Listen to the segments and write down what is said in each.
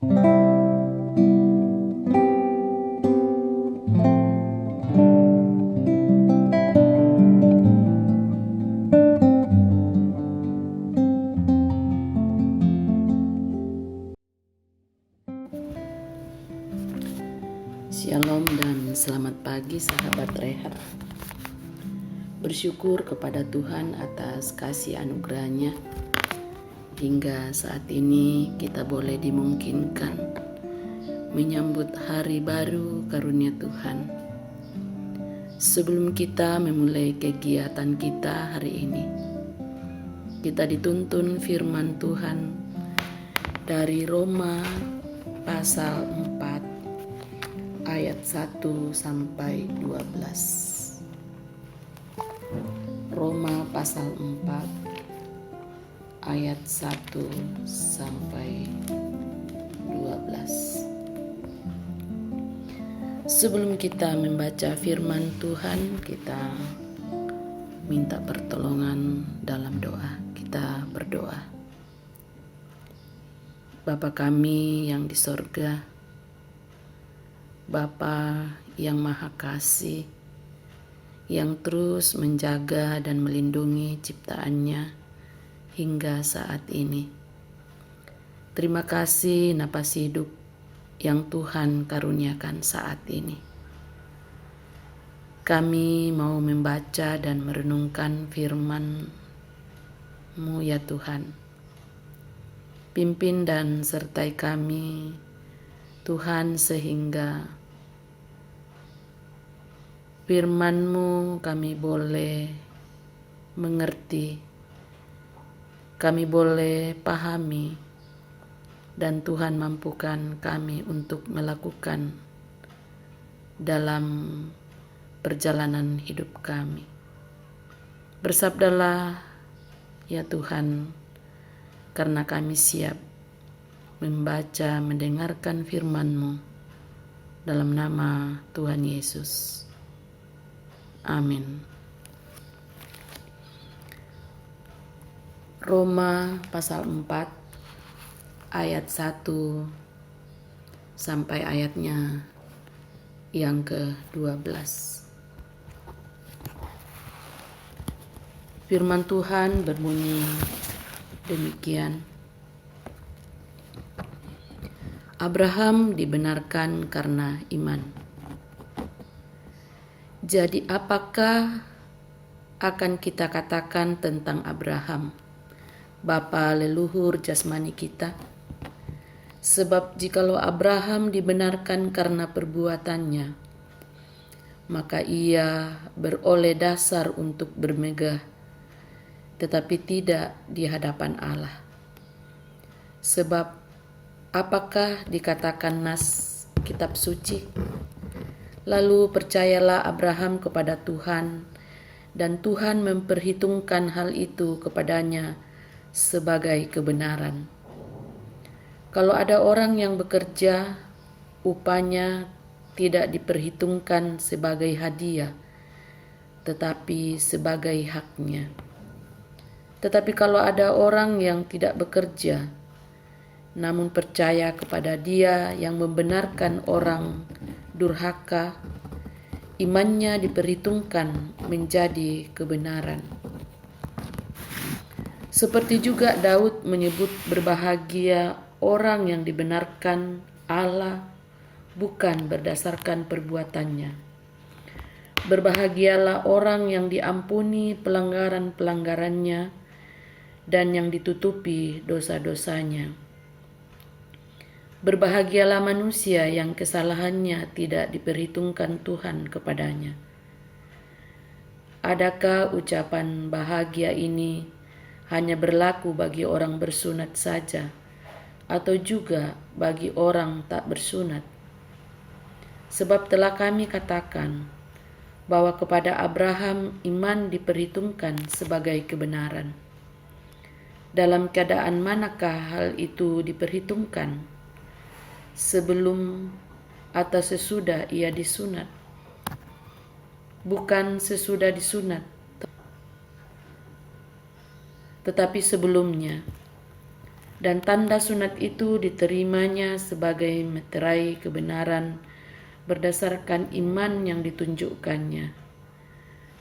Shalom dan selamat pagi sahabat Rehat. Bersyukur kepada Tuhan atas kasih anugerahnya. Hingga saat ini kita boleh dimungkinkan menyambut hari baru karunia Tuhan. Sebelum kita memulai kegiatan kita hari ini, kita dituntun firman Tuhan dari Roma pasal 4 ayat 1 sampai 12. Roma pasal 4 ayat 1 sampai 12. Sebelum kita membaca firman Tuhan, kita minta pertolongan dalam doa. Kita berdoa. Bapa kami yang di sorga, Bapa yang Maha Kasih, yang terus menjaga dan melindungi ciptaannya hingga saat ini. Terima kasih napas hidup yang Tuhan karuniakan saat ini. Kami mau membaca dan merenungkan firman-Mu ya Tuhan. Pimpin dan sertai kami Tuhan, sehingga firman-Mu kami boleh mengerti, kami boleh pahami, dan Tuhan mampukan kami untuk melakukan dalam perjalanan hidup kami. Bersabdalah ya Tuhan, karena kami siap membaca, mendengarkan firman-Mu dalam nama Tuhan Yesus. Amin. Roma pasal 4 ayat 1 sampai ayatnya yang ke-12. Firman Tuhan berbunyi demikian. Abraham dibenarkan karena iman. Jadi apakah akan kita katakan tentang Abraham, bapa leluhur jasmani kita? Sebab jikalau Abraham dibenarkan karena perbuatannya, maka ia beroleh dasar untuk bermegah, tetapi tidak di hadapan Allah. Sebab apakah dikatakan nas kitab suci? Lalu percayalah Abraham kepada Tuhan, dan Tuhan memperhitungkan hal itu kepadanya sebagai kebenaran. Kalau ada orang yang bekerja, upahnya tidak diperhitungkan sebagai hadiah, tetapi sebagai haknya. Tetapi kalau ada orang yang tidak bekerja, namun percaya kepada Dia yang membenarkan orang durhaka, imannya diperhitungkan menjadi kebenaran. Seperti juga Daud menyebut berbahagia orang yang dibenarkan Allah bukan berdasarkan perbuatannya. Berbahagialah orang yang diampuni pelanggaran-pelanggarannya dan yang ditutupi dosa-dosanya. Berbahagialah manusia yang kesalahannya tidak diperhitungkan Tuhan kepadanya. Adakah ucapan bahagia ini hanya berlaku bagi orang bersunat saja, atau juga bagi orang tak bersunat? Sebab telah kami katakan bahwa kepada Abraham iman diperhitungkan sebagai kebenaran. Dalam keadaan manakah hal itu diperhitungkan? Sebelum atau sesudah ia disunat? Bukan sesudah disunat, tetapi sebelumnya. Dan tanda sunat itu diterimanya sebagai meterai kebenaran berdasarkan iman yang ditunjukkannya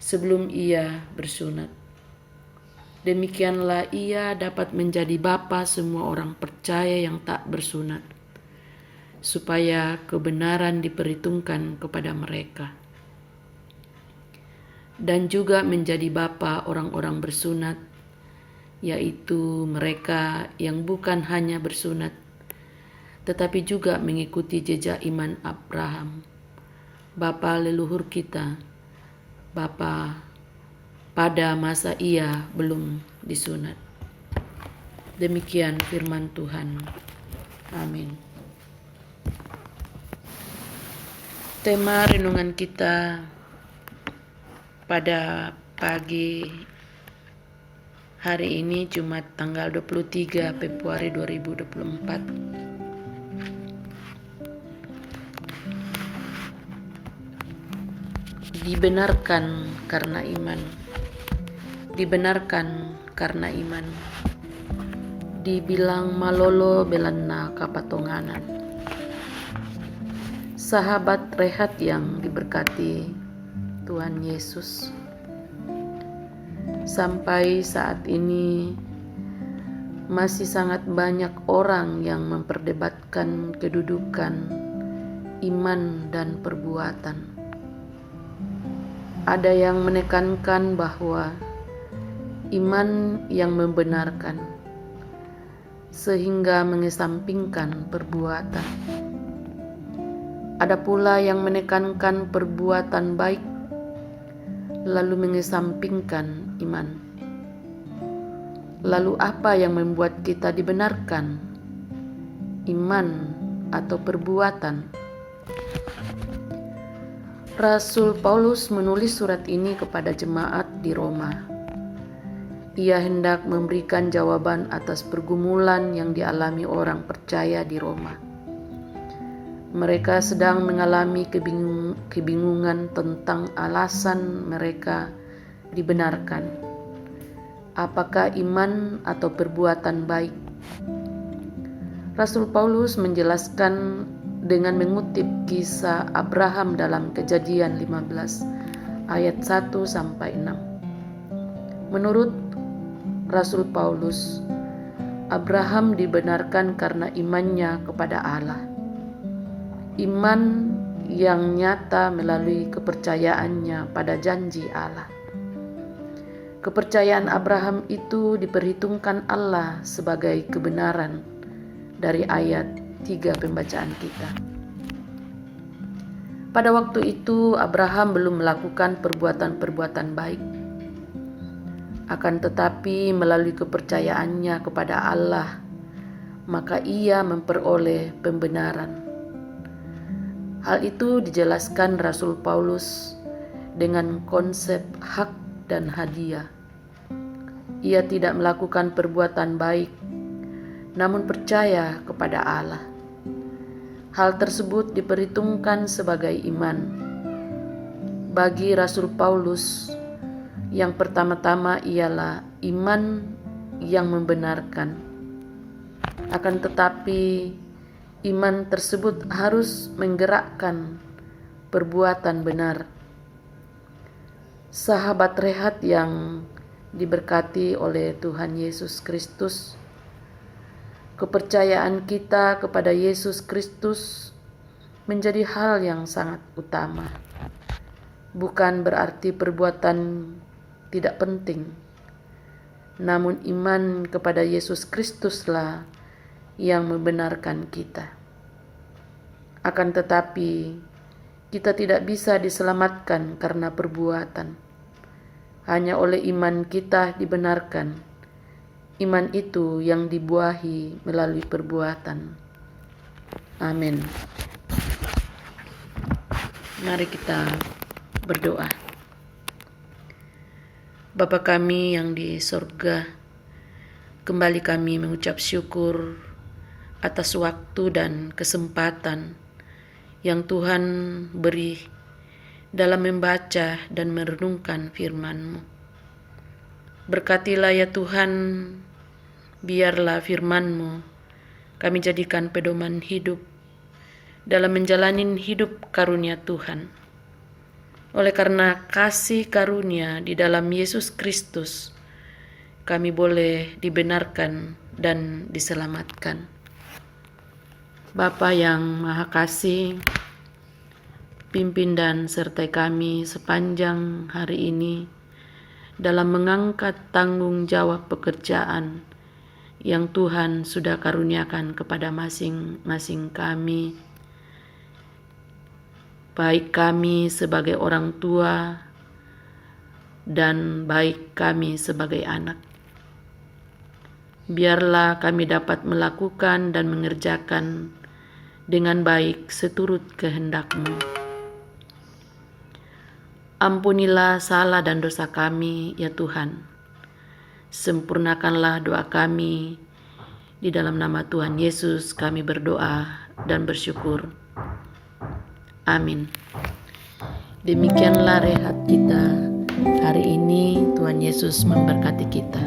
sebelum ia bersunat. Demikianlah ia dapat menjadi bapa semua orang percaya yang tak bersunat, supaya kebenaran diperhitungkan kepada mereka. Dan juga menjadi bapa orang-orang bersunat, yaitu mereka yang bukan hanya bersunat, tetapi juga mengikuti jejak iman Abraham, bapa leluhur kita, bapa pada masa ia belum disunat. Demikian firman Tuhan. Amin. Tema renungan kita pada pagi hari ini Jumat tanggal 23 Februari 2024. Dibenarkan karena iman. Dibenarkan karena iman. Dibilang malolo belanna kapatonganan. Sahabat rehat yang diberkati Tuhan Yesus, sampai saat ini masih sangat banyak orang yang memperdebatkan kedudukan iman dan perbuatan. Ada yang menekankan bahwa iman yang membenarkan, sehingga mengesampingkan perbuatan. Ada pula yang menekankan perbuatan baik, lalu mengesampingkan iman. Lalu apa yang membuat kita dibenarkan? Iman atau perbuatan? Rasul Paulus menulis surat ini kepada jemaat di Roma. Ia hendak memberikan jawaban atas pergumulan yang dialami orang percaya di Roma. Mereka sedang mengalami kebingungan tentang alasan mereka dibenarkan. Apakah iman atau perbuatan baik? Rasul Paulus menjelaskan dengan mengutip kisah Abraham dalam Kejadian 15 ayat 1-6. Menurut Rasul Paulus, Abraham dibenarkan karena imannya kepada Allah. Iman yang nyata melalui kepercayaannya pada janji Allah. Kepercayaan Abraham itu diperhitungkan Allah sebagai kebenaran dari ayat 3 pembacaan kita. Pada waktu itu Abraham belum melakukan perbuatan-perbuatan baik. Akan tetapi melalui kepercayaannya kepada Allah, maka ia memperoleh pembenaran. Hal itu dijelaskan Rasul Paulus dengan konsep hak dan hadiah. Ia tidak melakukan perbuatan baik, namun percaya kepada Allah. Hal tersebut diperhitungkan sebagai iman. Bagi Rasul Paulus, yang pertama-tama ialah iman yang membenarkan. Akan tetapi iman tersebut harus menggerakkan perbuatan benar. Sahabat rehat yang diberkati oleh Tuhan Yesus Kristus, kepercayaan kita kepada Yesus Kristus menjadi hal yang sangat utama. Bukan berarti perbuatan tidak penting, namun iman kepada Yesus Kristuslah yang membenarkan kita. Akan tetapi, kita tidak bisa diselamatkan karena perbuatan. Hanya oleh iman kita dibenarkan. Iman itu yang dibuahi melalui perbuatan. Amin. Mari kita berdoa. Bapa kami yang di sorga, kembali kami mengucap syukur atas waktu dan kesempatan yang Tuhan beri dalam membaca dan merenungkan firman-Mu. Berkatilah ya Tuhan Biarlah firman-Mu kami jadikan pedoman hidup dalam menjalani hidup karunia Tuhan. Oleh karena kasih karunia di dalam Yesus Kristus, kami boleh dibenarkan dan diselamatkan. Bapa yang Maha Kasih, pimpin dan sertai kami sepanjang hari ini dalam mengangkat tanggung jawab pekerjaan yang Tuhan sudah karuniakan kepada masing-masing kami, baik kami sebagai orang tua dan baik kami sebagai anak. Biarlah kami dapat melakukan dan mengerjakan dengan baik seturut kehendak-Mu. Ampunilah salah dan dosa kami, ya Tuhan. Sempurnakanlah doa kami. Di dalam nama Tuhan Yesus kami berdoa dan bersyukur. Amin. Demikianlah rehat kita hari ini. Tuhan Yesus memberkati kita.